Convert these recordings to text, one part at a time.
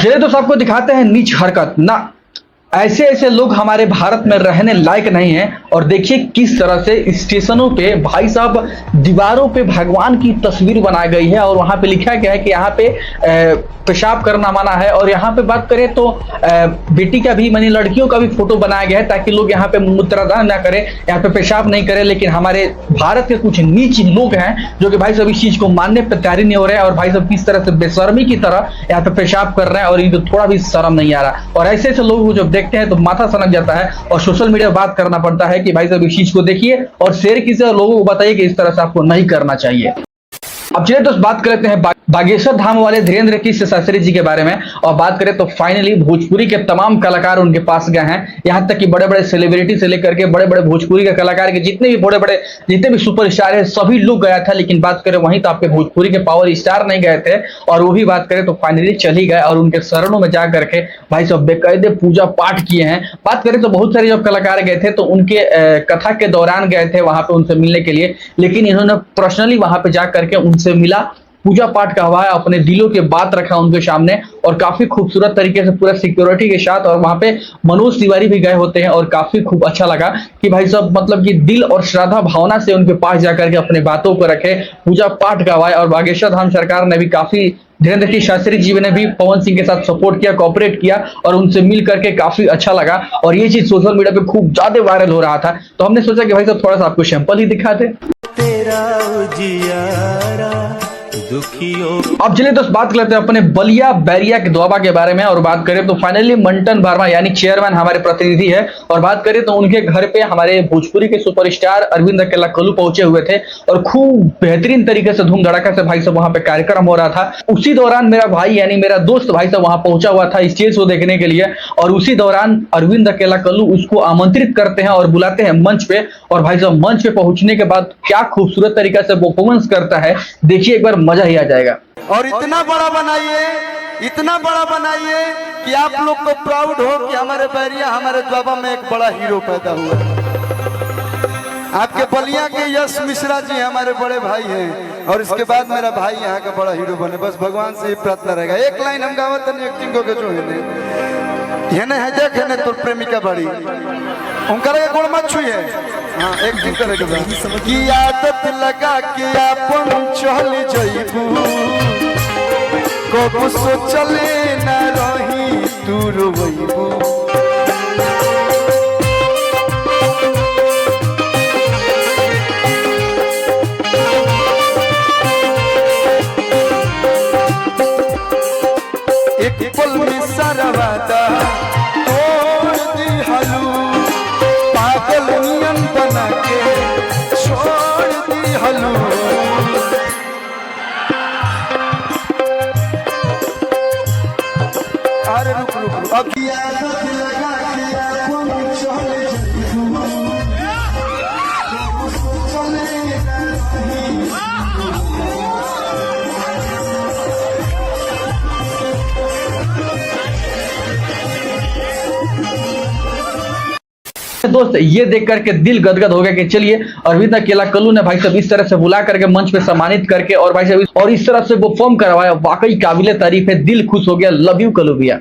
चलिए दोस्तों आपको दिखाते हैं नीच हरकत ना। ऐसे ऐसे लोग हमारे भारत में रहने लायक नहीं हैं। और देखिए किस तरह से स्टेशनों पे भाई साहब दीवारों पे भगवान की तस्वीर बनाई गई है और वहां पे लिखा गया है कि यहाँ पे पेशाब करना मना है। और यहाँ पे बात करें तो बेटी का भी मानी लड़कियों का भी फोटो बनाया गया है ताकि लोग यहाँ पे मूत्रदान ना करें, यहाँ पे पेशाब नहीं करें। लेकिन हमारे भारत के कुछ नीच लोग हैं जो कि भाई साहब इस चीज को मानने पर तैयार नहीं हो रहे हैं और भाई साहब किस तरह से बेशर्मी की तरह यहाँ पे पेशाब कर रहे हैं और इनको थोड़ा भी शर्म नहीं आ रहा। और ऐसे ऐसे लोगों को जब देखते हैं तो माथा सनक जाता है और सोशल मीडिया पर बात करना पड़ता है कि भाई साहब इस चीज को देखिए और शेयर कीजिए और लोगों को बताइए कि इस तरह से आपको नहीं करना चाहिए। अब चलिए दोस्त बात कर लेते हैं बागेश्वर धाम वाले धीरेन्द्र कृष्ण शास्त्री जी के बारे में। और बात करें तो फाइनली भोजपुरी के तमाम कलाकार उनके पास गए हैं। यहाँ तक कि बड़े बड़े सेलिब्रिटी से लेकर के बड़े बड़े भोजपुरी के कलाकार के जितने भी सुपरस्टार है सभी लोग गया था। लेकिन बात करें वहीं तो आपके भोजपुरी के पावर स्टार नहीं गए थे और वो भी बात करें तो फाइनली चल ही गए और उनके शरणों में जा करके भाई सब बेकायदे पूजा पाठ किए हैं। बात करें तो बहुत सारे जब कलाकार गए थे तो उनके कथा के दौरान गए थे वहां पे उनसे मिलने के लिए। लेकिन इन्होंने पर्सनली वहां पे जा करके उनसे मिला, पूजा पाठ करवाया, अपने दिलों के बात रखा उनके सामने और काफी खूबसूरत तरीके से पूरा सिक्योरिटी के साथ। और वहां पे मनोज तिवारी भी गए होते हैं और काफी खूब अच्छा लगा कि भाई साहब मतलब कि दिल और श्रद्धा भावना से उनके पास जाकर के अपने बातों को रखे, पूजा पाठ करवाए। और बागेश्वर धाम सरकार ने भी काफी धीरेन्द्र कृष्ण शास्त्री जी ने भी पवन सिंह के साथ सपोर्ट किया, कोऑपरेट किया और उनसे मिल करके काफी अच्छा लगा। और ये चीज सोशल मीडिया पे खूब ज्यादा वायरल हो रहा था तो हमने सोचा कि भाई साहब थोड़ा सा आपको सैंपल ही दिखाते। अब चलिए दोस्त बात करते हैं अपने बलिया बैरिया के दुआबा के बारे में। और बात करें तो फाइनली मंटन वर्मा यानी चेयरमैन हमारे प्रतिनिधि है और बात करें तो उनके घर पे हमारे भोजपुरी के सुपरस्टार अरविंद अकेला कल्लू पहुंचे हुए थे और खूब बेहतरीन तरीके से धूम धड़ाका से भाई साहब वहां पे कार्यक्रम हो रहा था। उसी दौरान मेरा भाई यानी मेरा दोस्त भाई साहब वहां पहुंचा हुआ था स्टेज शो देखने के लिए। और उसी दौरान अरविंद अकेला कल्लू उसको आमंत्रित करते हैं और बुलाते हैं मंच पे। और भाई साहब मंच पे पहुंचने के बाद क्या खूबसूरत तरीके से परफॉर्मेंस करता है, देखिए एक बार मजा ही आ जाएगा। और इतना बड़ा बनाइए कि आप लोग को प्राउड हो कि हमारे बैरिया हमारे द्वाबा में एक बड़ा हीरो पैदा हुआ। आपके बलिया के यश मिश्रा जी हमारे बड़े भाई हैं और इसके बाद मेरा भाई यहाँ का बड़ा हीरो बने, बस भगवान से ही प्रार्थना रहेगा। एक लाइन हम गावत नहीं एक्टिंग को के जो है देख है तो प्रेमिका बड़ी उनका लगे गुण मत छुई है। हाँ एक्टिंग करेगा कि आदत लगा के अपन चल जइबू को सोचले न रही तू रोइबू। एक पल में सारा वादा तोड़ दी हलू, पागल नियन बना के छोड़ दी हलू। अरे रुक अब दोस्त ये देख करके दिल गदगद हो गया कि चलिए अरविंद अकेला कल्लू ने भाई साहब इस तरह से बुला करके मंच पे सम्मानित परफॉर्म और भाई साहब और इस तरह से वो परफॉर्म करवाया, वाकई काबिले तारीफ है, दिल खुश हो गया। लव यू कल्लू भैया।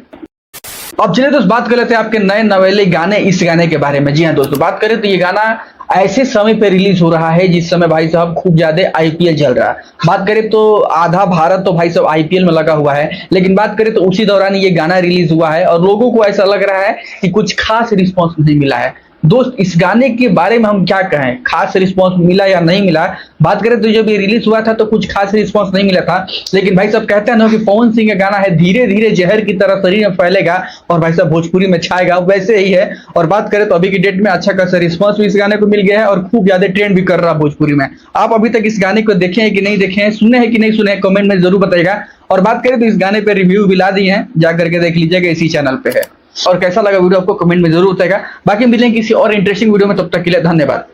अब चलिए दोस्त बात कर लेते हैं आपके नए नवेले गाने इस गाने के बारे में। जी हाँ दोस्तों बात करें तो ये गाना ऐसे समय पे रिलीज हो रहा है जिस समय भाई साहब खूब ज्यादा आईपीएल चल रहा है। बात करें तो आधा भारत तो भाई साहब आईपीएल में लगा हुआ है। लेकिन बात करें तो उसी दौरान ये गाना रिलीज हुआ है और लोगों को ऐसा लग रहा है कि कुछ खास रिस्पॉन्स नहीं मिला है। दोस्त इस गाने के बारे में हम क्या कहें, खास रिस्पांस मिला या नहीं मिला। बात करें तो जब ये रिलीज हुआ था तो कुछ खास रिस्पांस नहीं मिला था। लेकिन भाई साहब कहते हैं ना कि पवन सिंह का गाना है, धीरे धीरे जहर की तरह शरीर में फैलेगा और भाई साहब भोजपुरी में छाएगा, वैसे ही है। और बात करें तो अभी की डेट में अच्छा खासा रिस्पांस इस गाने को मिल गया है और खूब ज्यादा ट्रेंड भी कर रहा है भोजपुरी में। आप अभी तक इस गाने को देखे हैं कि नहीं देखे हैं, सुने हैं कि नहीं सुने हैं, कमेंट में जरूर बताइएगा। और बात करें तो इस गाने पे रिव्यू भी ला दिए हैं, जाकर के देख लीजिएगा, इसी चैनल पे है। और कैसा लगा वीडियो आपको कमेंट में जरूर बताएगा। बाकी मिलेंगे किसी और इंटरेस्टिंग वीडियो में, तब तक के लिए धन्यवाद।